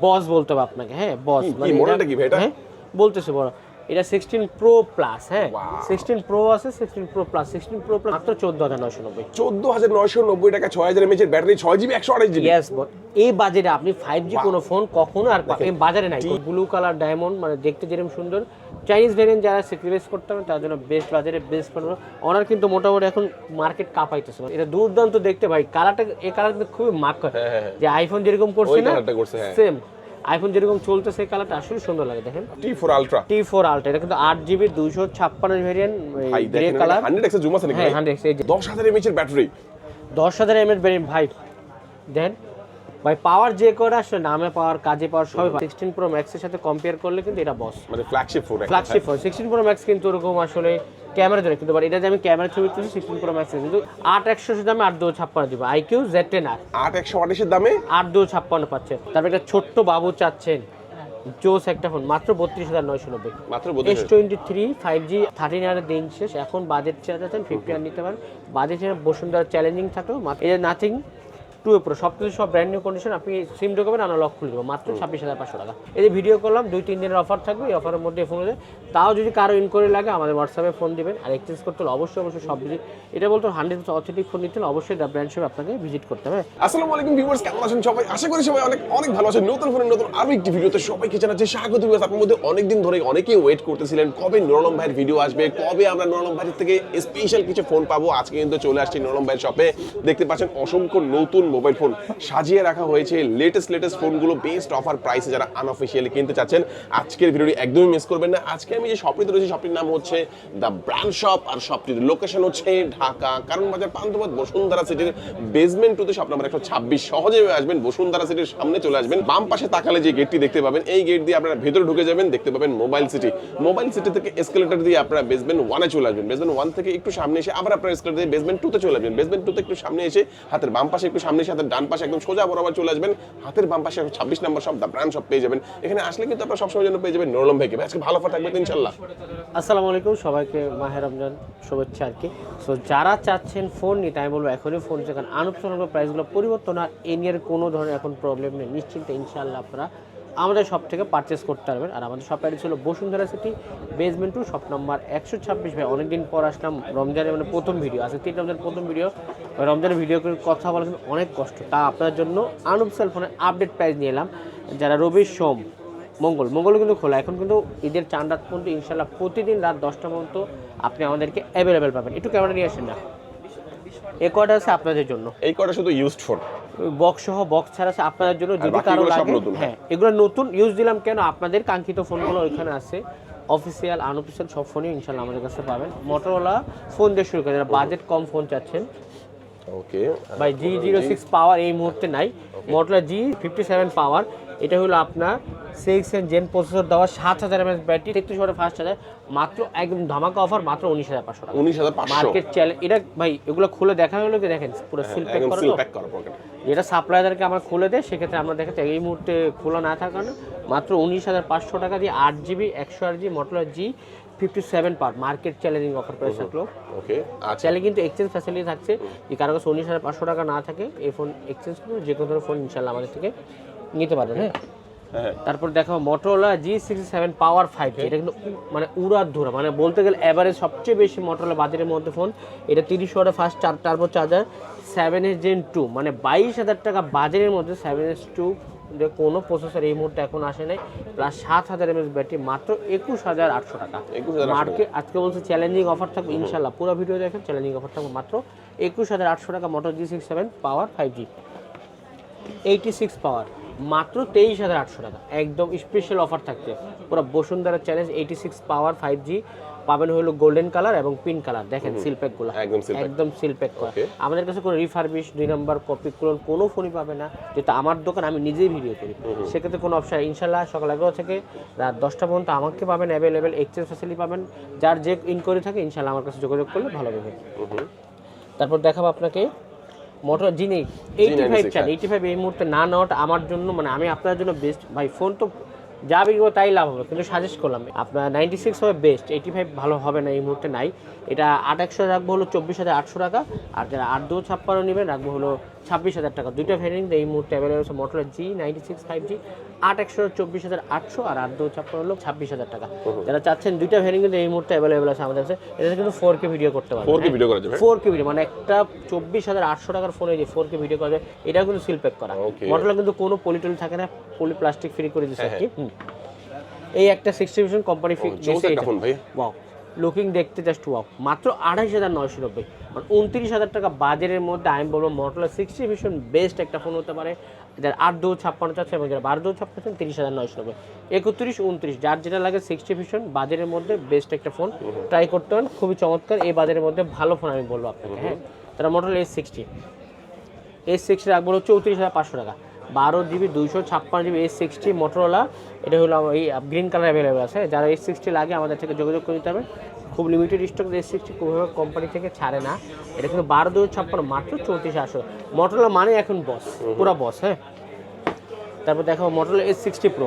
বস বলতে হবে আপনাকে, হ্যাঁ বস। মানে মডেলটা কি ভাই এটা? হ্যাঁ বলতেছে বড়, এটা 16 প্রো প্লাস, হ্যাঁ 16 প্রো আছে, 16 প্রো প্লাস, 16 প্রো প্লাস মাত্র 14990। 14990 টাকা, 6000 mAh এর ব্যাটারি, 6GB 128GB। ইয়েস বট, এই বাজেটে আপনি 5G কোনো ফোন কখনো আর এই বাজারে নাই। ব্লু কালার ডায়মন্ড, মানে দেখতে যেরকম সুন্দর, চাইনিজ ভেরিয়েন্ট যারা স্যাক্রিফাইস করতে হবে তার জন্য বেস্ট বাজারে বেস্ট ফোন। অনার কিন্তু মোটামুটি এখন মার্কেট কাঁপাইতেছে, এটা দুর্দান্ত দেখতে ভাই। কালারটা, এই কালার কিন্তু খুবই মার্ক করে, যে আইফোন যেরকম করছে না সেম আইফোন যেরকম চলতেছে, এই কালারটা আসলে সুন্দর লাগে। দেখেন T4 Ultra, T4 Ultra, এটা কিন্তু 8GB 256 variant, grey colour, 100x এর জুম আছে নাকি? হ্যাঁ 100x, 10000 mAh এর ব্যাটারি, 10000 mAh ভেরিয়েন্ট ভাই। দেন ভাই পাওয়ার যে করে আসলে নামে পাওয়ার, কাজে পাওয়ার সবই। 16 প্রো ম্যাক্স এর সাথে কম্পেয়ার করলে কিন্তু এটা বস, মানে flagship phone. Flagship phone. 16 pro max কিন্তু ওরকম আসলে ক্যামেরা ধরে, কিন্তু এটা যে আমি ক্যামেরা ছবি তুলছি 16 প্রো ম্যাক্স কিন্তু 8100 দামে 8256 দিব। IQ Z10 আর 8128 এর দামে 8256 পাচ্ছেন। তারপর একটা ছোট্ট বাবু চাচ্ছেন, জোস একটা ফোন, মাত্র 32990। মাত্র S23 5G 39 দিন শেষ, এখন বাজেট চাচ্ছেন 50 আর নিতে পারেন। বাজেট বসুন্ধরা চ্যালেঞ্জিং থাকলো, এটা নাথিং 2 প্রো, সব কিছু সব ব্র্যান্ড নিউ কন্ডিশন। আপনি সিম ঢোকাবেন, আমরা লক খুলে দেবো মাত্র 26500 টাকা। এই যে ভিডিও করলাম 2-3 দিনের অফার থাকবে, এই অফারের মধ্যে ফোন হলে, তাও যদি কারো ইনকোয়ারি লাগে আমাদের হোয়াটসঅ্যাপে ফোন দিবেন। আর এক্সচেঞ্জ করতে হলে অবশ্যই সব ভিজিট, এটা বলতে 100% অথেন্টিক ফোন নিতে হলে অবশ্যই দ্য ব্র্যান্ড শপে আপনাকে ভিজিট করতে হবে। আসসালামু আলাইকুম ভিউয়ার্স, কেমন আছেন সবাই? আশা করি সবাই অনেক অনেক ভালো আছেন। নতুন ফোনের নতুন আরো একটি ভিডিওতে সবাইকে জানাচ্ছি স্বাগত। ভিউয়ার্স, আপনাদের মধ্যে অনেকদিন ধরে অনেকেই ওয়েট করতেছিলেন কবে নুরুল ভাইয়ের ভিডিও আসবে, কবে আমরা নুরুল ভাইয়ের থেকে স্পেশাল কিছু ফোন পাবো। আজকে কিন্তু চলে আসছি নুরুল ভাইয়ের শপে। দেখতে পাচ্ছেন অসংখ্য নতুন মোবাইল ফোন সাজিয়ে রাখা হয়েছে, লেটেস্ট ফোনগুলো বেস্ট অফার প্রাইসে যারা আনঅফিশিয়ালি কিনতে চাচ্ছেন আজকের ভিডিওটি একদমই মিস করবেন না। আজকে আমি যে শপটিতে রয়েছি, শপটির নাম হচ্ছে দ্য ব্র্যান্ড শপ, আর শপটির লোকেশন হচ্ছে ঢাকা কারণ বাজার পান্থপথ বসুন্ধরা সিটির বেসমেন্ট 2 তে, শপ নাম্বার 126। সহজে আসবেন, বসুন্ধরা সিটির সামনে চলে আসবেন, বাম পাশে তাকালে যে গেটটি দেখতে পাবেন, এই গেট দিয়ে আপনারা ভেতরে ঢুকে যাবেন, দেখতে পাবেন মোবাইল সিটি। মোবাইল সিটি থেকে এসকেলেটর দিয়ে আপনারা বেসমেন্ট 1 এ চলে আসবেন, বেসমেন্ট 1 থেকে একটু সামনে এসে আবার আপনারা এসকেলেটর দিয়ে বেসমেন্ট 2 তে চলে আসবেন, বেসমেন্ট 2 তে একটু সামনে এসে হাতের বাম পাশে একটু সামনে এসে হাতের ডান পাশে একদম সোজা বরাবর চলে আসবেন, হাতের বাম পাশে 26 নম্বর শপ দ্য ব্র্যান্ড শপ পেয়ে যাবেন। এখানে আসলে কিন্তু আপনারা সবসময় জন্য পেয়ে যাবেন নুরুল ভাইকে। আজকে ভালো অফার থাকবে ইনশাআল্লাহ। আসসালামু আলাইকুম সবাইকে, মাহে রমজান শুভেচ্ছা আর কি। সো যারা চাচ্ছেন ফোন নিতে, আমি বলবো এখনই ফোন নিতে, কারণ আনুষ্ঠানিক প্রাইসগুলো পরিবর্তন আর এ নিয়ে কোনো ধরনের এখন প্রবলেম নেই, নিশ্চিন্তে ইনশাআল্লাহ আপনারা আমাদের শপ থেকে পারচেস করতে পারবেন। আর আমাদের শপ অ্যাড্রেস হলো Bashundhara city basement 2, shop number 126। ভাই অনেকদিন পর আসলাম, রমজানের মানে প্রথম ভিডিও, আজকে 3 রমজান প্রথম ভিডিও। রমজানের ভিডিও করে কথা বলা কিন্তু অনেক কষ্ট, তা আপনার জন্য আনঅফিশিয়াল ফোনের আপডেট প্রাইস নিয়ে এলাম। যারা রবি সোম মঙ্গল কিন্তু খোলা, এখন কিন্তু ঈদের চাঁদ রাত পর্যন্ত ইনশাল্লাহ প্রতিদিন রাত 10টা পর্যন্ত আপনি আমাদেরকে অ্যাভেলেবেল পাবেন। একটু ক্যামেরা নিয়ে আসেন না, এই কয়টা আছে আপনাদের জন্য, এই কয়টা শুধু ইউজড ফোন, বক্স সহ বক্স ছাড়া আছে আপনাদের জন্য, যদি কারো লাগে। হ্যাঁ এগুলো নতুন ইউজ দিলাম কেন, আপনাদের কাঙ্ক্ষিত ফোনগুলো ওইখানে আছে, অফিসিয়াল আনঅফিসিয়াল সব ফোনই ইনশাল্লাহ আমাদের কাছে পাবেন। মোটরোলা ফোন দিয়ে শুরু করে, যারা বাজেট কম ফোন চাচ্ছেন, ওকে ভাই G06 পাওয়ার এই মুহূর্তে নাই, মোটরোলা G57 পাওয়ার, এটা হলো আপনার 6 জেন প্রসেসর দেওয়া, 7000 mAh ব্যাটারি, 33 ওয়াটের ফাস্ট চার্জার, মাত্র একদম ধামাকা অফার, মাত্র 19500 টাকা। 19500 মার্কেট চ্যালেঞ্জ এটা ভাই। এগুলো খুলে দেখা হলো কি, দেখেন পুরো সিল প্যাক করা, তো যেটা সাপ্লায়ারকে আমরা খুলে দেয়, সেক্ষেত্রে আমরা দেখাতে এই মুহূর্তে খোলা না থাকার কারণে মাত্র 19500 টাকা দিয়ে 8GB 128GB মোটরোলা G57 পাওয়ার মার্কেট চ্যালেঞ্জিং অফার প্রাইস থাকলো। ওকে, আচ্ছা চাইলে কিন্তু এক্সচেঞ্জ ফ্যাসিলিটি থাকছে, যে কারো কাছে 19500 টাকা না থাকে, এই ফোন এক্সচেঞ্জ করে যে কোনো ধরনের ফোন ইনশাল্লাহ আমাদের থেকে নিতে পারবেন। হ্যাঁ তারপর দেখো মোটরোলা G67 পাওয়ার 5G, এটা কিন্তু মানে উড়াধুরা, মানে বলতে গেলে এভারেজ সবচেয়ে বেশি মোটরোলা বাজারের মধ্যে ফোন। এটা 30 ওয়াটের fast turbo charger, 7S Gen 2, মানে 22000 টাকা বাজারের মধ্যে 7S 2 কোনো প্রসেসর এই মুহূর্তে এখন আসে নাই, প্লাস 7000 mAh ব্যাটারি, মাত্র 21800 টাকা। মার্কেট আজকে বলছে চ্যালেঞ্জিং অফার থাকবে ইনশাল্লাহ, পুরো ভিডিও দেখেন, চ্যালেঞ্জিং অফার থাকবে মাত্র 21800 টাকা। মোটর G67 পাওয়ার 5G 86 পাওয়ার মাত্র 23800 টাকা, একদম স্পেশাল অফার থাকছে পুরো বসুন্ধরা চ্যালেঞ্জ। 86 পাওয়ার 5G পাবেন হলো গোল্ডেন কালার এবং পিঙ্ক কালার, দেখেন সিল প্যাক গুলো একদম সিল প্যাক করা। আমাদের কাছে কোনো রিফারবিশ 2 নাম্বার কপি ক্লোন কোনো ফোনই পাবে না, যেটা আমার দোকান, আমি নিজেই ভিডিও করি, সেক্ষেত্রে কোনো অপশন ইনশাল্লাহ সকাল 11 থেকে রাত 10টা পর্যন্ত আমাকে পাবেন অ্যাভেলেবেল, এক্সচেঞ্জ ফ্যাসিলিটি পাবেন, যার যে ইনকোয়ারি থাকে ইনশাল্লাহ আমার কাছে যোগাযোগ করলে ভালো হবে। তারপর দেখাবো আপনাকে মোটর G85 চান, 85 এই মুহূর্তে না নেওয়াটা আমার জন্য, মানে আমি আপনার জন্য বেস্ট ভাই। ফোন তো যা বিক্রি করবো তাই লাভ হবে, কিন্তু সাজেস্ট করলাম আপনার 96 হবে বেস্ট, 85 ভালো হবে না এই মুহূর্তে নাই। এটা 8/100 রাখবো হলো 24,800 টাকা, আর যারা 8/256 নেবেন রাখবো হলো 26,000 টাকা। দুইটা ভ্যারিয়েন্ট এই মুহূর্তে অ্যাভেলেবল আছে, Motorola G96 5G 8/100 24,800 আর 8/256 হলো 26,000 টাকা। যারা চাচ্ছেন দুইটা ভ্যারিয়েন্ট এই মুহূর্তে অ্যাভেলেবল আছে আমাদের কাছে। এটা কিন্তু 4K ভিডিও করতে পারবেন, 4K ভিডিও করা যাবে, 4K ভিডিও মানে একটা 24,800 টাকার ফোনে যে 4K ভিডিও করা যায়, এটাও কিন্তু সিল প্যাক করা। Motorola কিন্তু কোনো পলিটল থাকে না, পলি প্লাস্টিক ফ্রি করে দিচ্ছে আর কি। এই একটা 60 ভিশন কোম্পানি ফিক্স একটা ফোন ভাই, ওয়াও লুকিং দেখতে জাস্ট ওয়াও, মাত্র 28,990 মানে 29,000 টাকা বাজারের মধ্যে আমি বলবো Motorola 60 ভিশন বেস্ট একটা ফোন হতে পারে। যারা 8/256 চাচ্ছে এবং যারা 12/256 30,990, 31 29 যার যেটা লাগে 60 ভিশন বাজারের মধ্যে বেস্ট একটা ফোন ট্রাই করতে পারেন, খুবই চমৎকার এই বাজারের মধ্যে ভালো ফোন আমি বলবো আপনাকে। হ্যাঁ, তারা Motorola S60 রাখবো 34,500 টাকা, 12GB 256GB S60 Motorola। এটা হলো এই গ্রিন কালার অ্যাভেলেবেল আছে, যারা S60 লাগে আমাদের থেকে যোগাযোগ করে নিতে হবে, খুব লিমিটেড স্টক। S60 কোনোভাবে কোম্পানি থেকে ছাড়ে না, এটা কিন্তু 12/256 মাত্র 34,800। Motorola মানে এখন বস, পুরো বস। হ্যাঁ, তারপর দেখো Motorola S60 Pro,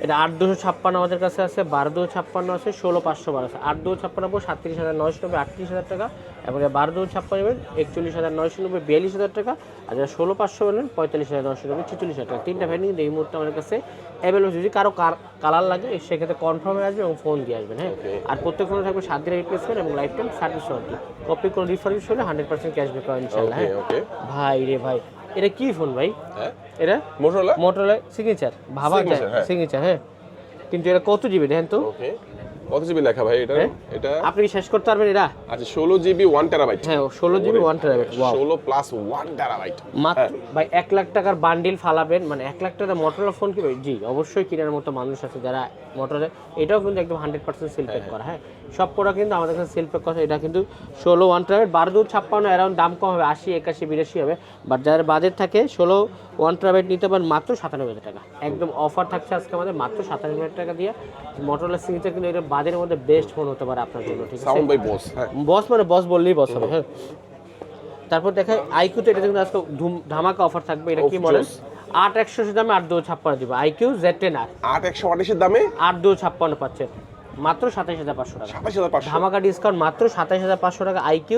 এটা 8/256 আমাদের কাছে আছে, 12/256 আছে, 16,512 আছে। 8/256 37,990 38,000 টাকা, এবং 12/256 নেবেন 41,990 42,000 টাকা, আর যারা 16,500 নেবেন 45,990 46,000 টাকা। তিনটা ভ্যারিয়েন্ট এই মুহূর্তে আমাদের কাছে অ্যাভেলেবল। যদি কারো কালার লাগে সেক্ষেত্রে কনফার্মে আসবে এবং ফোন দিয়ে আসবেন। হ্যাঁ, আর প্রত্যেক ফোনে থাকবে 7 দিনের রিপ্লেসমেন্ট এবং life time service warranty. Copy কোনো রিফার্বিশ হলে 100% ক্যাশব্যাক পাবেন ইনশাআল্লাহ। হ্যাঁ ভাই রে ভাই, এটা কি ফোন ভাই? এটা Motorola সিগনেচার ভাবা যায়, সিগনেচার। হ্যাঁ, কিন্তু এটা কত জিবি দেখেন তো, কত জিবি লেখা ভাই এটা? এটা আপনি কি শেষ করতে পারবেন এটা? আচ্ছা 16GB 1 টেরাবাইট। হ্যাঁ 16GB 1 terabyte, wow 16 plus 1 terabyte মাত্র। ভাই 1 লাখ টাকার বান্ডিল ফালাবেন মানে 1 লাখ টাকার Motorola ফোন কি ভাই? জি অবশ্যই কেনার মতো মানুষ আছে যারা Motorola। এটাও কিন্তু একদম 100% সিল প্যাক করা। হ্যাঁ, সব প্রোডাক্ট কিন্তু আমাদের কাছে সিল প্যাক করা। এটা কিন্তু 16 1 টেরাবাইট 12/256 অ্যারাউন্ড দাম কম হবে, 80 81 82 হবে, বাট যাদের বাজেট থাকে 16 1 টেরাবাইট নিতে পারেন মাত্র 97,000 টাকা। একদম অফার থাকছে আজকে আমাদের মাত্র 97,000 টাকা দিয়ে। Motorola সিগনেচার কিন্তু এটা বাজারের মধ্যে বেস্ট ফোন হতে পারে আপনার জন্য, ঠিক আছে? সাউন্ড বাই বস, বস মানে বস বললেই বস হবে। হ্যাঁ, তারপর দেখাই IQ, তো এটা কিন্তু আজকে ধামাকা অফার থাকবে। এটা কি মডেল? 8/100 দামে 8/256 দিব IQ Z10R। 8/128 এর দামে 8/256 পাচ্ছেন মাত্র 27,500 টাকা। 27,500 ধামাকা ডিসকাউন্ট মাত্র 27,500 টাকা। IQ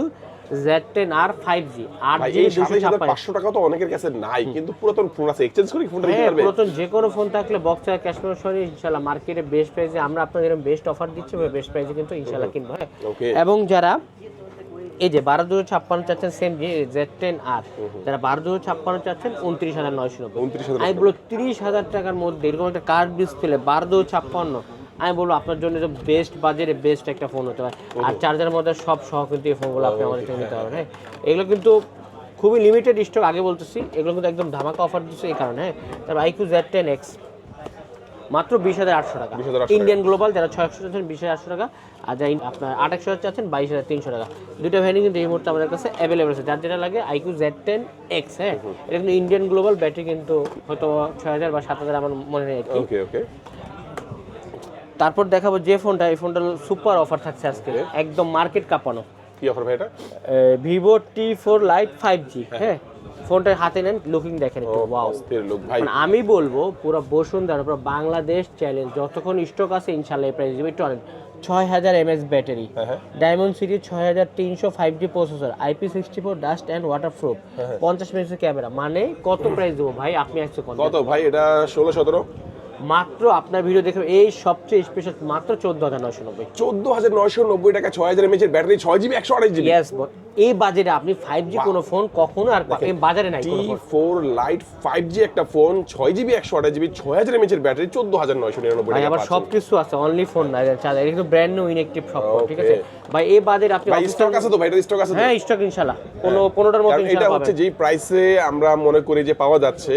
Z10R 5G 8G 27,500 টাকা তো অনেকের কাছে নাই, কিন্তু পুরাতন ফোন আছে, এক্সচেঞ্জ করে ফোনটা নিতে পারবে। পুরাতন যে কোনো ফোন থাকলে বক্স আর ক্যাশ মেমো সহ ইনশাআল্লাহ মার্কেটে বেস্ট প্রাইসে আমরা আপনাদের বেস্ট অফার দিচ্ছি, বেস্ট প্রাইসে কিন্তু ইনশাআল্লাহ কিনবো। হ্যাঁ, এবং যারা এই যে 12/256 চাচ্ছেন সেম যে Z10R, যারা 12/256 চাচ্ছেন 29,990। আমি বলবো 30,000 টাকার মধ্যে এরকম একটা কার্ভ ডিসপ্লে 12/256 আমি বলবো আপনার জন্য তো বেস্ট বাজেটে বেস্ট একটা ফোন হতে পারে। আর চার্জার মধ্যে সব সহ কিন্তু এই ফোনগুলো আপনি আমাদের থেকে নিতে পারবেন। হ্যাঁ, এগুলো কিন্তু খুবই লিমিটেড স্টক, আগে বলতেছি এগুলো কিন্তু একদম ধামাকা অফার দিচ্ছে এই কারণে। হ্যাঁ, তারপর IQ Z10X মাত্র 20,800 টাকা। ইন্ডিয়ান গ্লোবাল যারা 600 চাচ্ছেন 20,800 টাকা, আর যাই আপনার 8/100 চাচ্ছেন 22,300 টাকা। দুটো ভ্যারিয়েন্ট কিন্তু এই মুহূর্তে আমাদের কাছে অ্যাভেলেবল আছে, যার যেটা লাগে IQ Z10X। হ্যাঁ, এটা কিন্তু ইন্ডিয়ান গ্লোবাল, ব্যাটারি কিন্তু হয়তো 6,000 বা 7,000 আমার মনে নেই। ওকে, তারপর দেখাবো যে ফোনটা, এই ফোনটা সুপার অফার থাকছে আজকে, একদম মার্কেট কাঁপানো। কি অফার ভাই এটা? Vivo T4 Lite 5G। হ্যাঁ, ফোনটা হাতে নেন, লুকিং দেখেন একটু, ওয়াও ভাই। আমি বলবো পুরো বসুন্ধরা পুরো বাংলাদেশ চ্যালেঞ্জ, যতক্ষণ স্টক আছে ইনশাআল্লাহ এই প্রাইস দিবে। একটু অনেক 6000 mAh battery, diamond series 6300 5G processor, IP64 dust and waterproof, 50 megapixel camera, মানে কত প্রাইস দেবো ভাই? আপনি একটু কত ভাই? এটা 16-17 মাত্র। আপনার ভিডিও দেখে এই সবচেয়ে স্পেশাল মাত্র 14,990। 14,990 টাকা 6000 mAh এর ব্যাটারি, 6GB 128GB। ইয়েস, এই বাজেটে আপনি 5G কোনো ফোন কখনো আর বাজারে নাই। T4 Lite 5G একটা ফোন, 6GB 128GB 6000 mAh এর ব্যাটারি, 14,999 টাকা। আবার সবকিছু আছে, অনলি ফোন না, চালা এটা কিন্তু ব্র্যান্ড নিউ ইনঅ্যাকটিভ সব ফোন, ঠিক আছে ভাই? এই বাজেট আপনি স্টক আছে তো ভাই? এটা স্টক আছে তো? হ্যাঁ, স্টক ইনশাআল্লাহ 15টার মতো ইনশাআল্লাহ এটা হচ্ছে যেই প্রাইসে আমরা মনে করি যে পাওয়া যাচ্ছে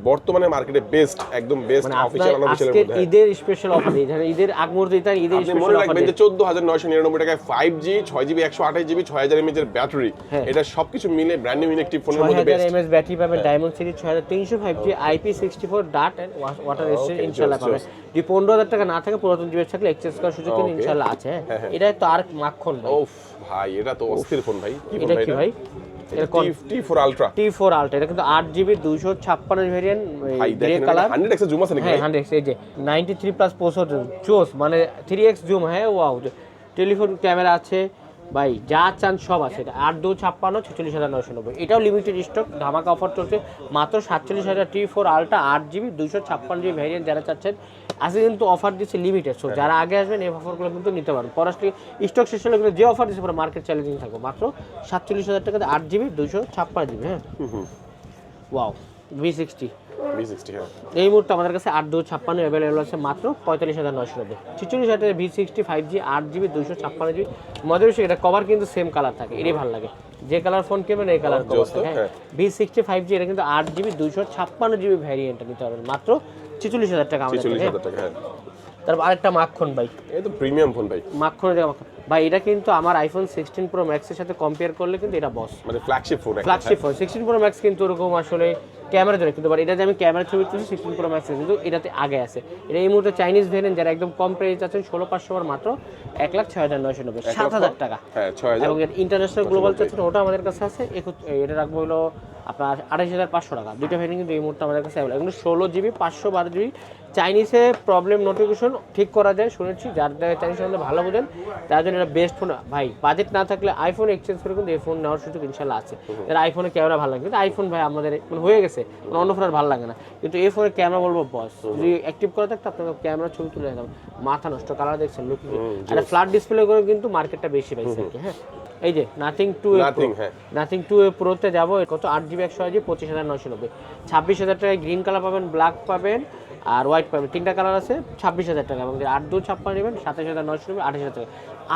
বর্তমানে মার্কেটে বেস্ট, একদম বেস্ট অফিশিয়াল আনঅফিশিয়ালের মধ্যে। ঈদের স্পেশাল অফার দিই, জানেন ঈদের আগ মুহূর্তে ঈদের স্পেশাল অফার দিই। 14,999 টাকায় 5G 6GB 128GB 6000 mAh এর ব্যাটারি, এটা সবকিছু মিলে ব্র্যান্ড নিউ ইনঅ্যাকটিভ ফোনের মধ্যে বেস্ট। 6000 mAh ব্যাটারি পাবেন, ডায়মন্ড সিরিজ 6300 5G, IP64 ডাট এন্ড ওয়াটার রেজিস্ট্যান্ট ইনশাআল্লাহ পাবেন। যদি 15,000 টাকা না থাকে পুরাতন জিবি থাকলে এক্সচেঞ্জ করার সুযোগ কিন্তু ইনশাআল্লাহ আছে। এটা তো আর মাখন ভাই। ওফ ভাই, এটা তো অস্থির ফোন ভাই। কি এটা কি ভাই? T4 Ultra T4 Ultra এটা কিন্তু 8GB 256 ভেরিয়েন্ট গ্রে দেখেন কালার 100x জুম আছে নাকি হ্যাঁ 100x এই যে 93 প্লাস প্রসেসর চোস মানে 3x জুম হ্যাঁ ওয়াও টেলিফোন ক্যামেরা আছে ভাই যা চান সব আছে এটা 8/256 46,990 এটাও লিমিটেড স্টক ধামাকা অফার চলছে মাত্র 47,000 T4 Ultra 8GB 256GB variant যারা চাচ্ছেন আজকে কিন্তু অফার দিচ্ছে লিমিটেড সো যারা আগে আসবেন এই অফারগুলো কিন্তু নিতে পারেন পরাশলি স্টক শেষ হলে কিন্তু যে অফার দিচ্ছে পুরো মার্কেট চ্যালেঞ্জিং থাকবে মাত্র 47,000 টাকাতে 8GB 256GB হ্যাঁ ওয়াও V60 হ্যাঁ এই মুহূর্তে আমাদের কাছে 8/256 অ্যাভেলেবল আছে মাত্র 45,990 46,000 V60 5G 8GB 256GB মজার বিষয় এটা কভার কিন্তু সেম কালার থাকে এটাই ভালো লাগে যে কালার ফোন কিনবেন এই কালার কভার থাকে হ্যাঁ V60 5G এটা কিন্তু 8GB 256GB ভ্যারিয়েন্টটা নিতে পারবেন মাত্র 46,000 টাকা আমাদের 46,000 টাকা হ্যাঁ তারপর আরেকটা মাখন ভাই এই তো প্রিমিয়াম ফোন ভাই মাখনের জায়গা মাখন ভাই এটা কিন্তু আমার আইফোন 16 প্রো ম্যাক্সের সাথে কম্পেয়ার করলে কিন্তু এটা বস মানে flagship phone flagship phone 16 pro max কিন্তু ওরকম আসলে ক্যামেরা ধরে কিন্তু এটা যে আমি ক্যামেরা ছবি তুলছি 16 প্রো ম্যাক্স কিন্তু এটাতে আগে আছে এটা এই মুহূর্তে চাইনিজ ভেরিয়েন্ট যারা একদম কম প্রাইস আছেন 16,500 মাত্র 1,06,990 7,000 টাকা হ্যাঁ 6000 এবং ইন্টারন্যাশনাল গ্লোবাল চাচ্ছেন ওটা আমাদের কাছে আছে এটা রাখবো হলো আপনার 28,500 টাকা দুটো ভেরিয়েন্ট কিন্তু এই মুহূর্তে আমাদের কাছে অ্যাভেলেবল এগুলো 16GB 512GB চাইনিজে প্রবলেম নোটিফিকেশন ঠিক করা যায় শুনেছি যার চাইনিজ সম্বন্ধে ভালো বোঝেন তার জন্য এটা বেস্ট ফোন ভাই বাজেট না থাকলে আইফোন এক্সচেঞ্জ করে কিন্তু এই ফোন নেওয়ার সুযোগ ইনশাল্লাহ আছে যারা আইফোনে ক্যামেরা ভালো লাগে কিন্তু আইফোন ভাই আমাদের হয়ে গেছে অন্য ফোন আর ভালো লাগে না কিন্তু এই ফোনের ক্যামেরা বলবো বস যদি অ্যাক্টিভ করা থাকতো আপনার ক্যামেরা ছবি তুলে নিতাম মাথা নষ্ট কালার দেখছেন লুক একটা ফ্ল্যাট ডিসপ্লে করে কিন্তু মার্কেটটা বেশি পাইছে হ্যাঁ এই যে নাথিং 2 প্রোতে যাবো কত 8GB 128GB 25,990 26,000 টাকায় গ্রিন কালার পাবেন ব্ল্যাক পাবেন আর হোয়াইট পাবেন তিনটা কালার আছে 26,000 টাকা এবং 8/256 নেবেন 27,990 28,000 টাকা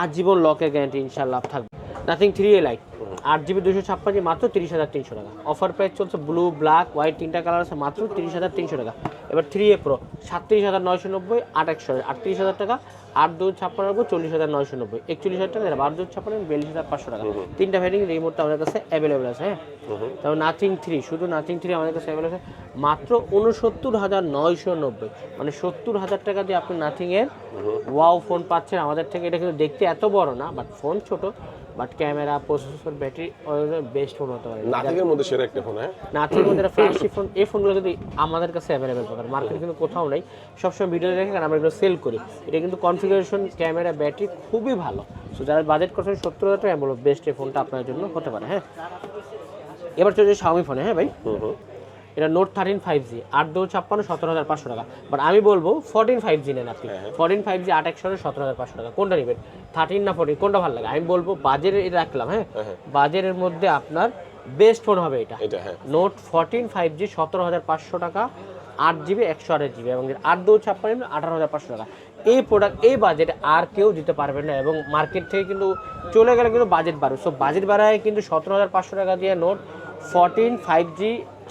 আজীবন লকের গ্যারান্টি ইনশাআল্লাহ থাকবে নাথিং 3A লাইট 8GB 256 মাত্র 30,300 টাকা অফার প্রাইস চলছে ব্লু ব্ল্যাক হোয়াইট তিনটা কালার আছে মাত্র 30,300 টাকা এবার 3A প্রো 37,990 38,000 টাকা 8/256 40,990 41,000 টাকা 8/256 42,500 টাকা তিনটা ভ্যারিয়েন্ট এই মুহূর্তে আমাদের কাছে অ্যাভেলেবল আছে হ্যাঁ তবে নাথিং 3 শুধু নাথিং 3 আমাদের কাছে অ্যাভেলেবল আছে মাত্র 69,990 মানে 70,000 টাকা দিয়ে আপনি নাথিং এর ওয়াও ফোন পাচ্ছেন আমাদের থেকে এটা কিন্তু দেখতে এত বড় না বাট ফোন ছোট but camera processor battery best phone হতে পারে নাথিং এর মধ্যে সেরা একটা ফোন হ্যাঁ নাথিং এর মধ্যে ফ্ল্যাগশিপ ফোন এই ফোনগুলো যদি আমাদের কাছে অ্যাভেলেবল পাবেন মার্কেটে কিন্তু কোথাও নাই সবসময় ভিডিও দেখে কারণ আমরা এগুলো সেল করি এটা কিন্তু কনফিগারেশন ক্যামেরা ব্যাটারি খুবই ভালো সো যারা বাজেট করছেন 70,000 টাকা বলো বেস্ট এই ফোনটা আপনার জন্য হতে পারে হ্যাঁ এবার চলছে Xiaomi ফোনে হ্যাঁ ভাই এটা নোট 13 5G 8/256 17,500 টাকা বাট আমি বলবো 14 5G নেন আপনি 14 5G 8/128 17,500 টাকা কোনটা নেবেন 13 না 14 কোনটা ভালো লাগে আমি বলবো বাজেটের এটা রাখলাম হ্যাঁ বাজেটের মধ্যে আপনার বেস্ট ফোন হবে এটা নোট 14 5G 17,500 টাকা 8GB 128GB এবং 8/256 18,500 টাকা এই প্রোডাক্ট এই বাজেট আর কেউ দিতে পারবে না এবং মার্কেট থেকে কিন্তু চলে গেলে কিন্তু বাজেট বাড়বে সো বাজেট বাড়ায় কিন্তু 17,500 টাকা দিয়ে note 14 5G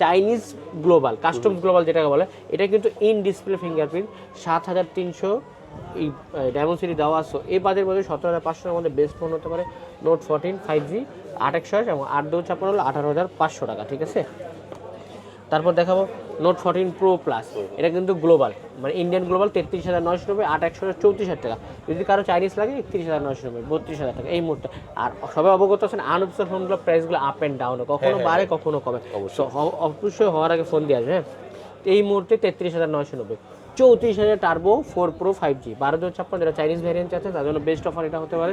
Chinese global customs global যেটাকে বলে এটা কিন্তু ইন ডিসপ্লে ফিঙ্গারপ্রিন্ট 7,300 এই ডায়মন্ড সিটি দেওয়া আছে এই বাজেটের মধ্যে 17,500 মধ্যে বেস্ট ফোন হতে পারে নোট 14 5G 8/128 এবং 8/256 হলো 18,500 টাকা ঠিক আছে তারপর দেখাবো নোট 14 প্রো প্লাস এটা কিন্তু গ্লোবাল মানে ইন্ডিয়ান গ্লোবাল 33,990 8/128 34,000 টাকা যদি কারো চাইনিজ লাগে 31,990 32,000 টাকা এই মুহূর্তে আর সবাই অবগত আছেন আনঅফিসিয়াল ফোনগুলো প্রাইসগুলো আপ অ্যান্ড ডাউন কখনো বাড়ে কখনো কমে অবশ্যই হওয়ার আগে ফোন দিয়ে আসবে হ্যাঁ এই মুহূর্তে 33,990 34,000 টার্বো 4 প্রো 5G 12,256 যেটা চাইনিজ ভ্যারিয়েন্ট আছে তার জন্য বেস্ট অফার এটা হতে পারে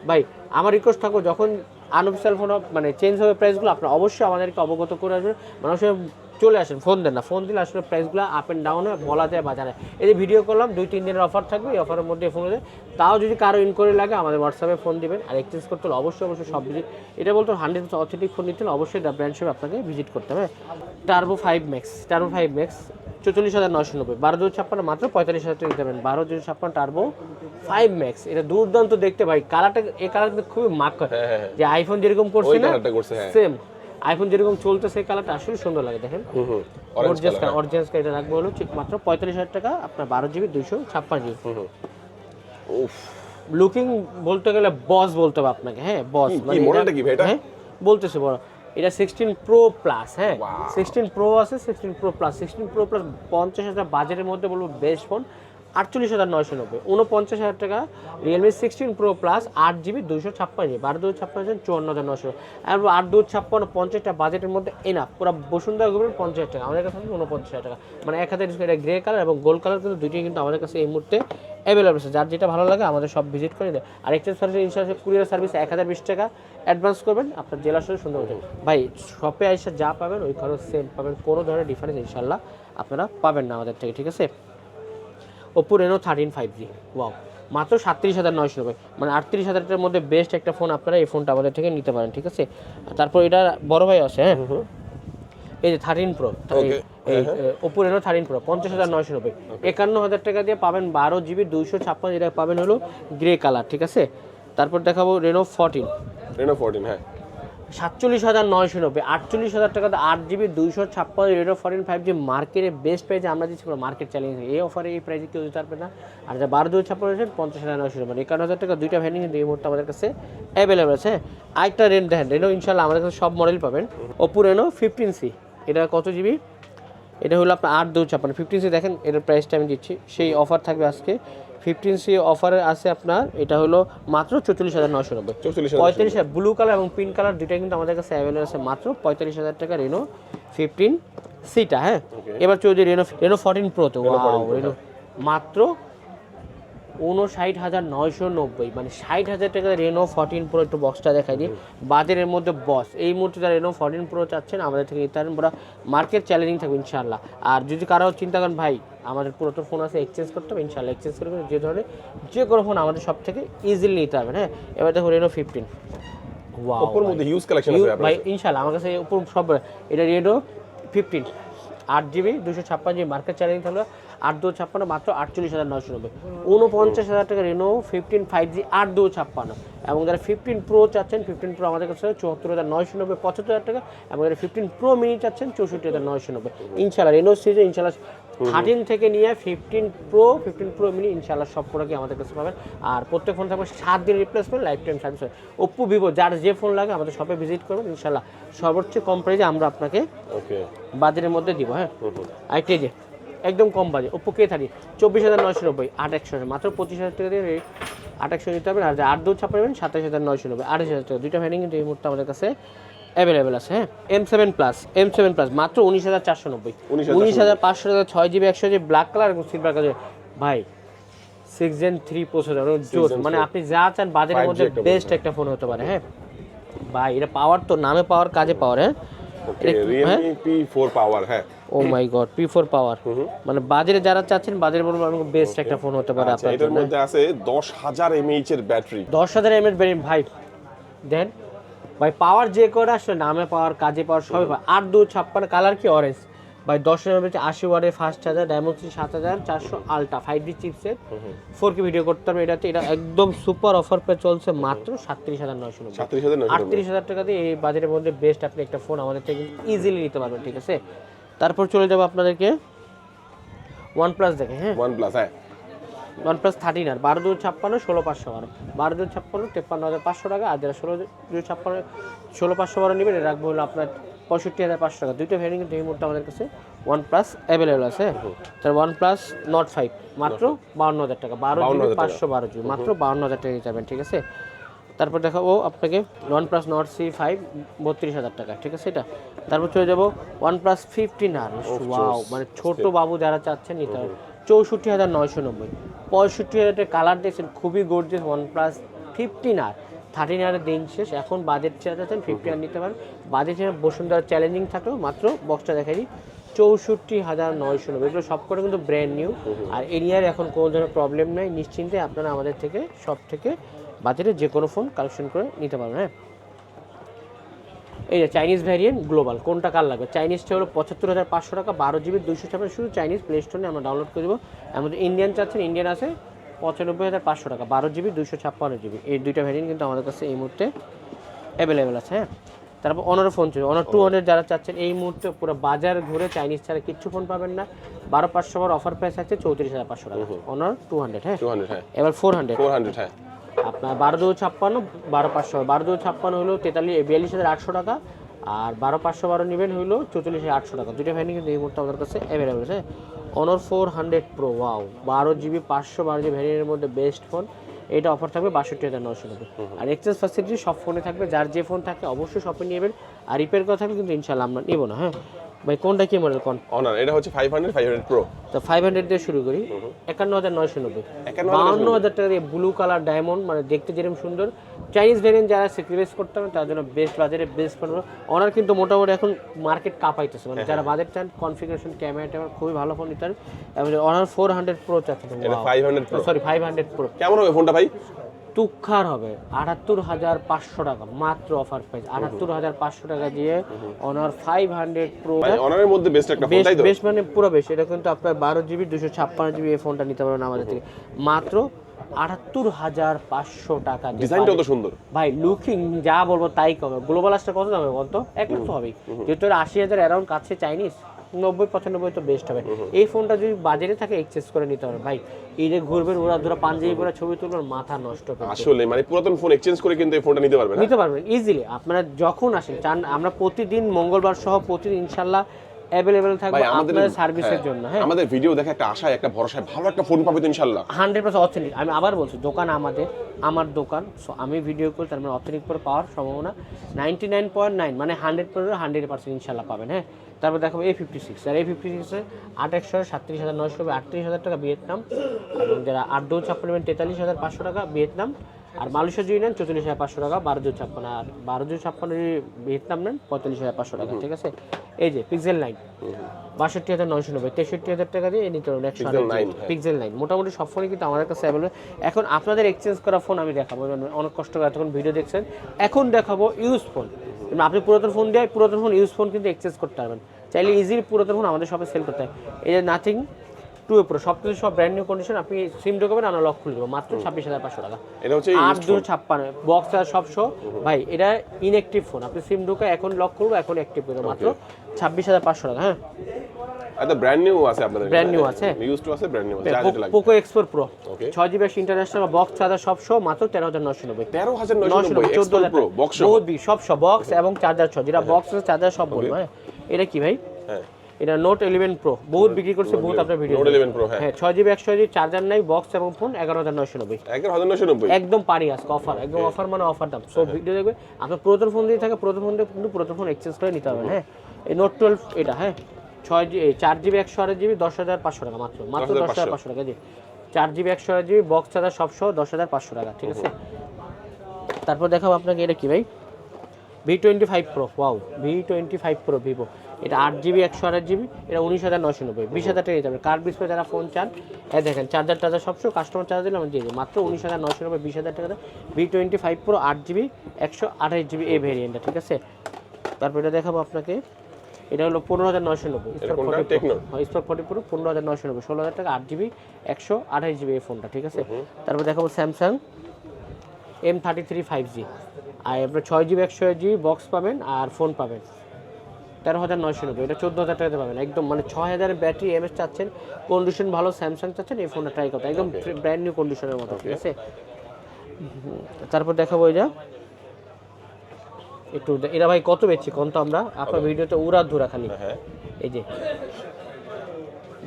ভাই আমার রিকোয়েস্ট থাকবো যখন আনঅফিসিয়াল ফোন মানে চেঞ্জ হবে প্রাইসগুলো আপনারা অবশ্যই আমাদেরকে অবগত করে আসবেন মানুষের চলে আসেন ফোন দেন না ফোন দিলে আসলে প্রাইসগুলো আপ অ্যান্ড ডাউন বলা যায় বাজারে এই যে ভিডিও করলাম 2-3 দিনের অফার থাকবে এই অফারের মধ্যে ফোন দেয় তাও যদি কারো ইনকোয়ারি লাগে আমাদের হোয়াটসঅ্যাপে ফোন দিবেন আর এক্সচেঞ্জ করতে হলে অবশ্যই সব ভিজিট এটা বলতো 100% অথেন্টিক ফোন নিতে হলে অবশ্যই দ্য ব্র্যান্ড শপ আপনাকে ভিজিট করতে হবে টার্বো 5 ম্যাক্স 44,990 12,256 মাত্র 45,000 টাকা দিতে পারেন 12,256 টার্বো 5 ম্যাক্স এটা দুর্দান্ত দেখতে ভাই কালারটা এই কালারটা খুবই মার্ক করে যে আইফোন যেরকম করছে না সেম আইফোন যেরকম চলতেছে এই কালারটা আসলে সুন্দর লাগে দেখেন অরিজিনাল এটা রাখবো হলো ঠিক মাত্র 45,000 টাকা আপনার 12GB 256GB উফ লুকিং বলতে গেলে বস বলতে হবে আপনাকে হ্যাঁ বস মানে মডেলটা কি ভাই এটা হ্যাঁ বলতেছে বড় এটা 16 প্রো প্লাস হ্যাঁ 16 প্রো আছে 16 প্রো প্লাস 16 প্রো প্লাস 50,000 বাজেটের মধ্যে বলবো বেস্ট ফোন 48,990, 49,000 টাকা রিয়েলমি 16 প্রো প্লাস 8GB 256 12 54,900, আর 8 50টা বাজেটের মধ্যে এনাফ পুরো বসুন্ধরা গ্রুপের 50,000 টাকা, আমাদের কাছে 49,000 টাকা, মানে 1000 এটা গ্রে কালার এবং গোল্ড কালার কিন্তু দুইটাই কিন্তু আমাদের কাছে এই মুহূর্তে অ্যাভেলেবল আছে। যার যেটা ভালো লাগে আমাদের সব ভিজিট করে দেয়। আর এক্সচেঞ্জ সার্ভিস ইনশাআল্লাহ কুরিয়ার সার্ভিস 1020 টাকা অ্যাডভান্স করবেন, আপনার জেলা সরে সুন্দর হয়ে যাবে। ভাই শপে এসে যা পাবেন ওই খরচ সেম পাবেন, কোনো ধরনের ডিফারেন্স ইনশাআল্লাহ আপনারা পাবেন না আমাদের থেকে, ঠিক আছে। Oppo Reno 13 5G, ওয়াও, মাত্র 37,990, মানে 38,000 টাকার মধ্যে বেস্ট একটা ফোন আপনারা এই ফোনটা আমাদের থেকে নিতে পারেন, ঠিক আছে। তারপর এটা বড় ভাই আছে, হ্যাঁ, এই যে 13 প্রো, Oppo Reno 13 প্রো 50,990, 51,000 টাকা দিয়ে পাবেন 12GB 256, এটা পাবেন হলো গ্রে কালার, ঠিক আছে। তারপর দেখাবো Reno 14, হ্যাঁ 47,990, 48,000 টাকাতে 8GB 256 Reno 14 5G মার্কেটে বেস্ট প্রাইসে আমরা দিচ্ছি, মার্কেট চ্যালেঞ্জ এই অফারে এই প্রাইসে কেউ দিতে পারবে না। আর যা 12/256 50,990, মানে 51,000 টাকা দুইটা ভ্যারিয়েন্ট কিন্তু এই মুহূর্তে আমাদের কাছে অ্যাভেলেবল আছে। আরেকটা রেনো ইনশাআল্লাহ আমাদের কাছে সব মডেল পাবেন। Oppo Reno 15C, এটা কত জিবি, এটা হলো আপনার 8/256, 15C দেখেন এটার প্রাইসটা আমি দিচ্ছি, সেই অফার থাকবে আজকে 15C অফারে আছে আপনার, এটা হলো মাত্র 44,990, 45,000 ব্লু কালার এবং পিঙ্ক কালার দুইটা কিন্তু আমাদের কাছে অ্যাভেলেবল আছে, মাত্র 45,000 টাকা Reno 15Cটা, হ্যাঁ। এবার চলছে Reno 14 Pro-তে, ওয়াও, Reno মাত্র 59,990, মানে 60,000 টাকা Reno 14 Pro। একটু বক্সটা দেখাই দিই, বাজারের মধ্যে বস এই মুহূর্তে যারা Reno 14 Pro চাচ্ছেন আমাদের থেকে নিতে পারেন, পুরো মার্কেট চ্যালেঞ্জিং থাকবে ইনশাআল্লাহ। আর যদি কারো চিন্তা করেন ভাই আমাদের পুরাতন ফোন আছে এক্সচেঞ্জ করতে হবে, ইনশাআল্লাহ এক্সচেঞ্জ করে যে ধরনের যে কোনো ফোন আমাদের সব থেকে ইজিলি নিতে পারবেন, হ্যাঁ। এবার দেখো Reno 15, ওয়াও, Oppo-র মধ্যে হিউজ কালেকশন আছে ভাই ইনশাআল্লাহ আমার কাছে উপর সব, এটা Reno 15 8GB 256 মার্কেট চ্যালেঞ্জ থাকলো 8/256, মাত্র 48,990, 49,000 টাকা Reno 15 5G 8/256, এবং যারা 15 Pro চাচ্ছেন 15 Pro আমাদের কাছে 74,990, 75,000 টাকা, এবং যারা 15 Pro mini চাচ্ছেন 64,990। ইনশাআল্লাহ Reno সিরিজে ইনশাআল্লাহ 13 থেকে নিয়ে 15 Pro mini ইনশাআল্লাহ সব প্রোডাক্টই আমাদের কাছে পাবেন। আর প্রত্যেক ফোন থাকবে 7 দিন replacement, life time service. Oppo Vivo যার যে ফোন লাগে আমাদের শপে ভিজিট করবেন, ইনশাআল্লাহ সর্বোচ্চ কম প্রাইসে আমরা আপনাকে বাজারের মধ্যে দিব, হ্যাঁ। আরেকটা যে একদম কম বাজেট Oppo K30 24,990, 8/100, মাত্র 25,000 টাকা দিয়ে 8/100 নিতে পারবেন। আর যে 8/256 পাবেন 27,990, 28,000 টাকা, দুইটা ভ্যারিয়েন্ট কিন্তু এই মুহূর্তে আমাদের কাছে অ্যাভেলেবেল আছে, হ্যাঁ। M7 প্লাস মাত্র 19,490, 19,500 টাকা, 6GB 100GB ব্ল্যাক কালার এবং সিলভার কালার, ভাই 6 Gen 3 প্রসেসর জোস, মানে আপনি যা চান বাজারের মধ্যে বেস্ট একটা ফোন হতে পারে, হ্যাঁ ভাই। এটা পাওয়ার তো নামে পাওয়ার কাজে পাওয়ার, হ্যাঁ। Realme P4 পাওয়ার, হ্যাঁ, ও মাই গড, P4 পাওয়ার, মানে বাজারে যারা চাচ্ছেন বাজারে বলবো আমি বেস্ট একটা ফোন হতে পারে আপনার এটার মধ্যে আছে 10,000 mAh এর ব্যাটারি, 10,000 mAh ভ্যারিয়েন্ট, ভাই দেন ভাই পাওয়ার যে করে আসলে নামে পাওয়ার কাজে পাওয়ার সবই পাওয়ার। 8/256 কালার কি অরেঞ্জ, ভাই 10,000 mAh 80 ওয়াটের fast charger, Dimensity 7400 ultra 5G chipset, 4K video করতে পারবে। এটা একদম সুপার অফার পে চলছে, মাত্র 37,990, 38,000 টাকা দিয়ে এই বাজারের মধ্যে বেস্ট আপনি একটা ফোন আমাদের থেকে ইজিলি নিতে পারবেন, ঠিক আছে। তারপর চলে যাবো আপনাদেরকে OnePlus দেখে, হ্যাঁ OnePlus, হ্যাঁ OnePlus 13 আর 12/256 16,512, 12/256 53,500 টাকা, আর যারা 16/256 16,512 নেবেন এটা রাখবো হলো আপনার 65,500 টাকা। দুইটা ভ্যারিয়েন্ট কিন্তু এই মুহূর্তে আমাদের কাছে OnePlus অ্যাভেলেবল আছে। তার OnePlus Nord 5 মাত্র 52,000 টাকা, 12GB 512GB, মাত্র 52,000 টাকা দিতে পারবেন, ঠিক আছে। তারপর দেখাবো আপনাকে OnePlus Nord C5 32,000 টাকা, ঠিক আছে এটা। তারপর চলে যাবো OnePlus 15R, ওয়াও, মানে ছোট বাবু যারা চাচ্ছেন নিতে হবে 64,990, 65,000 টাকা কালার দেখছেন খুবই গর্জিয়াস OnePlus 15R। 13R দিন শেষ, এখন বাজেট চাচ্ছেন 50R নিতে পারেন, বাজেট বসুন্ধরা চ্যালেঞ্জিং থাকলেও মাত্র বক্সটা দেখাই দিই 64,990, এগুলো সব করে কিন্তু ব্র্যান্ড নিউ। আর এরিয়ার এখন কোনো ধরনের প্রবলেম নেই, নিশ্চিন্তে আপনারা আমাদের থেকে সব থেকে বাজারে যে কোনো ফোন কালেকশন করে নিতে পারবেন, হ্যাঁ। এই যে চাইনিজ ভ্যারিয়েন্ট গ্লোবাল, কোনটা কার লাগবে? চাইনিজটা হলো 75,500 টাকা, 12GB 256, শুধু চাইনিজ প্লে স্টোরে আমরা ডাউনলোড করে দেবো। আমাদের ইন্ডিয়ান চাচ্ছেন, ইন্ডিয়ান আছে 95,500 টাকা, 12GB 256GB, এই দুইটা ভ্যারিয়েন্ট কিন্তু আমাদের কাছে এই মুহূর্তে অ্যাভেলেবেল আছে, হ্যাঁ। তারপর অনার ফোন ছিল, অনার 200 যারা চাচ্ছেন এই মুহূর্তে পুরো বাজার ঘুরে চাইনিজ ছাড়া কিচ্ছু ফোন পাবেন না, 12,500 অফার প্রাইস আছে 34,500 টাকা, অনার 200, হ্যাঁ। এবার 400, আপনার 12/256 12,500, 12/256 হলো 42,800 টাকা, আর 12512 নেবেন হইলো 44,800 টাকা। দুটো ফ্যানই কিন্তু এই মুহূর্তে আমাদের কাছে অ্যাভেলেবেল আছে। Honour 400 pro, wow 12GB 512GB ভ্যারিয়েন্টের মধ্যে বেস্ট ফোন। এটা অফার থাকবে 62,990। আর এক্সচেঞ্জ ফ্যাসিলিটি সব ফোনে থাকবে, যার যে ফোন থাকে অবশ্যই শপে নিয়ে নেবেন। আর রিপেয়ার করা থাকলে কিন্তু ইনশাল্লাহ আমরা নিব না। হ্যাঁ ভাই, কোনটা কি মডেল কোন? অনার এটা হচ্ছে 500 প্রো। তো 500 দিয়ে শুরু করি, 51,990। 52,000 টাকা দিয়ে ব্লু কালার ডায়মন্ড, মানে দেখতে যেরকম সুন্দর। চাইনিজ ভ্যারিয়েন্ট যারা স্যাক্রিফাইস করতে হবে তার জন্য বেস্ট বাজারে বেস্ট ফোন। অনার কিন্তু মোটামুটি এখন মার্কেট কাঁপাইতেছে, মানে যারা বাজেট চান, কনফিগারেশন, ক্যামেরা ট্যামেরা খুবই ভালো ফোন নিতে হবে। এবং অনার 400 প্রো চাচ্ছেন, এটা 500 প্রো, সরি 500 প্রো। কেমন হবে ফোনটা ভাই? তুক্ষার হবে 78,500 টাকা মাত্র, অফার প্রাইস 78,500 টাকা দিয়ে অনার 500 প্রো। মানে অনারের মধ্যে বেস্ট একটা ফোন, তাই তো? বেস্ট মানে পুরো বেস্ট। এটা কিন্তু আপনার 12GB 256GB এই ফোনটা নিতে পারবেন আমাদের থেকে মাত্র 78,500 টাকা। ডিজাইনটাও তো সুন্দর ভাই, লুকিং যা বলবো তাই কমে। গ্লোবাল আসটা কত দামে বলতো? 1 লাখ তো হবেই, যেহেতু 80,000 অ্যারাউন্ড কাছে চাইনিজ 90-95 তো বেস্ট হবে। এই ফোনটা যদি বাজারে থাকে এক্সচেঞ্জ করে নিতে হবে ভাই। ঈদে ঘুরবেন, ওরা ধরো পাঞ্জাবি পরে ছবি তুলবেন, মাথা নষ্ট হবে। আসলে মানে পুরাতন ফোন এক্সচেঞ্জ করে কিন্তু এই ফোনটা নিতে পারবেন, নিতে পারবেন ইজিলি। আপনারা যখন আসেন চান, আমরা প্রতিদিন মঙ্গলবার সহ প্রতিদিন ইনশাল্লাহ অ্যাভেলেবেল থাকবে আপনাদের সার্ভিসের জন্য। হ্যাঁ, আমাদের ভিডিও দেখে একটা আশায়, একটা ভরসায় ভালো একটা ফোন পাবে তো ইনশাআল্লাহ। 100% অথেন্টিক। আমি আবার বলছি, দোকান আমাদের, আমার দোকান, সো আমি ভিডিও করি, তার মানে অথেন্টিক করে পাওয়ার সম্ভাবনা 99.9, মানে 100% ইনশাল্লাহ পাবেন। হ্যাঁ, তারপর দেখো A56, আর A56 8/100 37,900, 38,000 টাকা ভিয়েতনাম। এবং যারা 8/256 43,500 টাকা ভিয়েতনাম। আর মালয়েশিয়া যদি নেন 44,500 টাকা 12/56, আর 12/56 যদি ভিয়েতনাম নেন 45,500 টাকা। ঠিক আছে, এই যে পিক্সেল 9 62,990, 63,000 টাকা দিয়ে নিতে পারবেন 100 পিক্সেল 9। মোটামুটি সব ফোনই কিন্তু আমাদের কাছে অ্যাভেলেবল। এখন আপনাদের এক্সচেঞ্জ করা ফোন আমি দেখাবো, অনেক কষ্ট করে এতক্ষণ ভিডিও দেখছেন। এখন দেখাবো ইউজ ফোন। আপনি পুরাতন ফোন দিয়ে পুরাতন ফোন ইউজ ফোন কিন্তু এক্সচেঞ্জ করতে পারবেন, চাইলে ইজিলি পুরাতন ফোন আমাদের শপে সেল করতে হয়। এই যে নাথিং 2 প্রো, সব কিছু সব ব্র্যান্ড নিউ কন্ডিশন। আপনি সিম ঢোকাবেন, আমরা লক খুলে দেবো মাত্র 26,500 টাকা। এটা হচ্ছে 8/256 বক্স আর সব শো। ভাই এটা ইনঅ্যাক্টিভ ফোন, আপনি সিম ঢোকা এখন লক করবো, এখন অ্যাক্টিভ করবো মাত্র 26,500 টাকা। হ্যাঁ, এটা ব্র্যান্ড নিউ আছে আপনাদের, ব্র্যান্ড নিউ আছে, ইউজ টু আছে, ব্র্যান্ড নিউ আছে। যা যেটা লাগবে Poco X4 pro 6GB international box charger সব শো মাত্র 13,990। 13,990 X4 প্রো বক্স সহ, বহুত সব শো, বক্স এবং চার্জার সহ, যেটা বক্স আছে চার্জার সব বলবো। হ্যাঁ, এটা কি ভাই? হ্যাঁ, এটা নোট 11 প্রো, বহুত বিক্রি করছে, বহুত আপনার ভিডিও। নোট 11 প্রো, হ্যাঁ 6GB 100GB চার্জার নাই, বক্স এবং ফোন 11,990। 11,990 একদম পারি আজকে অফার, একদম অফার মানে অফার দাম। সব ভিডিও দেখবে, আপনার পুরাতন ফোন দিয়ে থাকে, পুরাতন ফোন দিয়ে কিন্তু পুরাতন ফোন এক্সচেঞ্জ করে নিতে হবে। হ্যাঁ, এই নোট 12 এটা, হ্যাঁ 4GB 128GB 10,500 টাকা মাত্র, মাত্র 10,500 টাকা। জি, 4GB 128GB বক্স চার্জার সব সহ 10,500 টাকা। ঠিক আছে, তারপর দেখাবো আপনাকে এটা কি ভাই? V25 pro, wow V25 pro Vivo. এটা 8GB 128GB, এটা 19,990, 20,000 টাকা দিতে হবে। কার্ড ডিসপ্লে যারা ফোন চান, এই দেখেন চার্জার টার্জার সব কাস্টমার চার্জ দিলে আমি দিয়ে দিই মাত্র 19,990, 20,000 টাকা। V25 প্রো 8GB 128GB এই ভেরিয়েন্টটা। ঠিক আছে, তারপর এটা দেখাবো আপনাকে, এটা হলো 15,990, স্পার্ক 40 প্রো 15,990, 16,000 টাকা, 8GB 128GB এই ফোনটা। ঠিক আছে, তারপর দেখাবো স্যামসাং M33 5G, আর আপনার 6GB 128GB বক্স পাবেন আর ফোন পাবেন 13,990, এটা 14,000 টাকাতে পাবেন একদম, মানে 6,000 ব্যাটারি এমএস চাচ্ছেন, কন্ডিশন ভালো, স্যামসাং চাচ্ছেন, এই ফোনটা ট্রাই করতে একদম ব্র্যান্ড নিউ কন্ডিশনের মতো। ঠিক আছে, তারপর দেখাবো এটা একটু, এরা ভাই কত বেচছি কোন তো আমরা আপনার ভিডিওতে উড়া ধুরা খালি। এই যে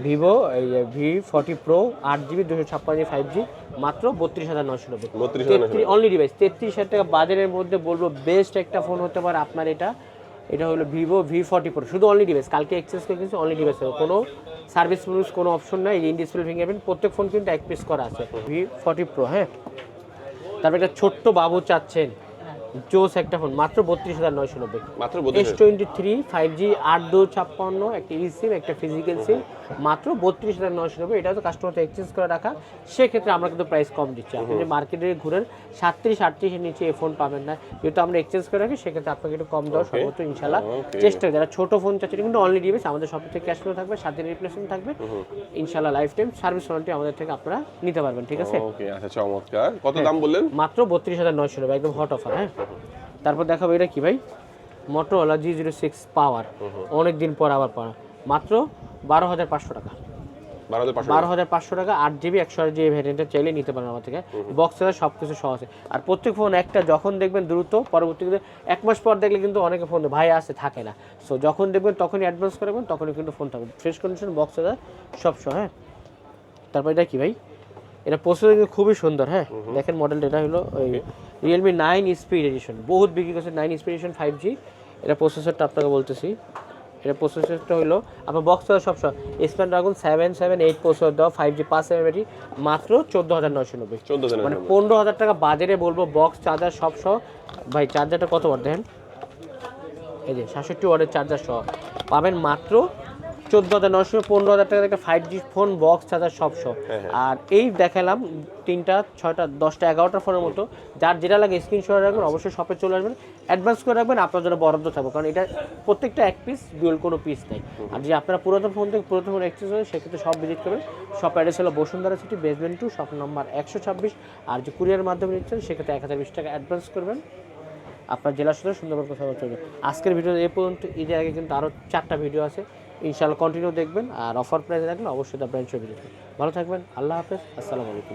ভিভো এই যে V40 pro 8GB 256GB 5G মাত্র 32,990, অনলি ডিভাইস 33,000 টাকা বাজারের মধ্যে বলবো বেস্ট একটা ফোন হতে পারে আপনার এটা। এটা হলো ভিভো V40 প্রো, শুধু অনলি ডিভাইস, কালকে এক্সচেঞ্জ করে কিন্তু অনলি ডিভাইস হবে, কোনো সার্ভিস ইউজ কোনো অপশন নাই। ইন ডিসপ্লে ফিঙ্গারপ্রিন্ট, প্রত্যেক ফোন কিন্তু এক পিস করা আছে। V40 প্রো, হ্যাঁ। তারপর একটা ছোট্ট বাবু চাচ্ছেন, জোস একটা ফোন মাত্র 32,990, মাত্র S23 5G 8/256, একটা ই সিম একটা ফিজিক্যাল সিম মাত্র 32,990। এটা তো কাস্টমারকে এক্সচেঞ্জ করে রাখা, সেক্ষেত্রে আমরা কিন্তু প্রাইস কম দিচ্ছি। আপনি যে মার্কেটে ঘুরেন 37-38 এর নিচে এই ফোন পাবেন না, যেহেতু আমরা এক্সচেঞ্জ করে রাখি, সেক্ষেত্রে আপনাকে একটু কম দেওয়া সর্বোচ্চ ইনশাল্লাহ চেষ্টা। যারা ছোট ফোন চাচ্ছেন কিন্তু অনলি ডিভাইস, আমাদের সব থেকে ক্যাশ ফ্লো থাকবে, সাথে রিপ্লেসমেন্ট থাকবে ইনশাল্লাহ, লাইফ টাইম সার্ভিস ওয়ারেন্টি আমাদের থেকে আপনারা নিতে পারবেন। ঠিক আছে, ওকে, আচ্ছা চমৎকার। কত দাম বললেন? মাত্র 32,990, একদম হট অফার। হ্যাঁ, তারপর দেখাবো এটা কি ভাই? Motorola G06 পাওয়ার, অনেক দিন পর আবার পাওয়া, মাত্র 12,500 টাকা। 12,500 12,500 টাকা 8GB 128GB ভ্যারিয়েন্টটা চাইলে নিতে পারেন আমার থেকে। বক্সের সব কিছু সহ আছে। আর প্রত্যেক ফোন একটা যখন দেখবেন দ্রুত, পরবর্তীতে 1 মাস পর দেখলে কিন্তু অনেকে ফোন ভাই আসে থাকে না। সো যখন দেখবেন তখনই অ্যাডভান্স করবেন, তখনই কিন্তু ফোন থাকবে ফ্রেশ কন্ডিশন, বক্সের সব সহ। হ্যাঁ, তারপর এটা কি ভাই, এটা প্রসেসর কিন্তু খুবই সুন্দর। হ্যাঁ, দেখেন মডেলটা, এটা হলো ওই রিয়েলমি 9 স্পিড এডিশন, বহুত বিক্রি করছে 9 স্পিড এডিশন 5G। এটা প্রসেসরটা আপনাকে বলতেছি, এটা প্রসেসরটা হলো আপনার বক্স সব স্ন্যাপড্রাগন 778 প্রসেসর দেওয়া 5G 5 ব্যাটারি, মাত্র 14,990। 14,990 মানে 15,000 টাকা বাজারে বলবো, বক্স চার্জার সব সহ। ভাই চার্জারটা কত ওয়াট দেখেন, এই যে 67 ওয়াটের চার্জার সহ পাবেন মাত্র 14,900, 15,000 টাকার একটা 5G ফোন, বক্স চার্জার সব সহ। আর এই দেখালাম 3টা 6টা 10টা 11টা ফোনের মতো, যার যেটা লাগে স্ক্রিনশট রাখবেন, অবশ্যই শপে চলে আসবেন, অ্যাডভান্স করে রাখবেন, আপনার জন্য বরাদ্দ থাকবে, কারণ এটা প্রত্যেকটা এক পিস, ডুয়েল কোনো পিস নেই। আর যদি আপনারা পুরাতন ফোন থেকে পুরাতন ফোন এক্সচেঞ্জ হয়, সেক্ষেত্রে সব ভিজিট করবেন। শপ অ্যাড্রেস হলো Bashundhara city, basement 2, shop number 126। আর যে কুরিয়ার মাধ্যমে নিচ্ছেন, সেক্ষেত্রে 1,020 টাকা অ্যাডভান্স করবেন, আপনার জেলার সাথে সুন্দরবন কথা চলবে। আজকের ভিডিও এই পর্যন্ত। ঈদের আগে কিন্তু আরও 4টা ভিডিও আছে, ইনশাআল্লাহ কন্টিনিউ দেখবেন। আর অফার প্রাইসে দেখবেন, অবশ্যই দ্য ব্র্যান্ড শো ভিজিট করবেন। ভালো থাকবেন, আল্লাহ হাফেজ, আসসালামু আলাইকুম।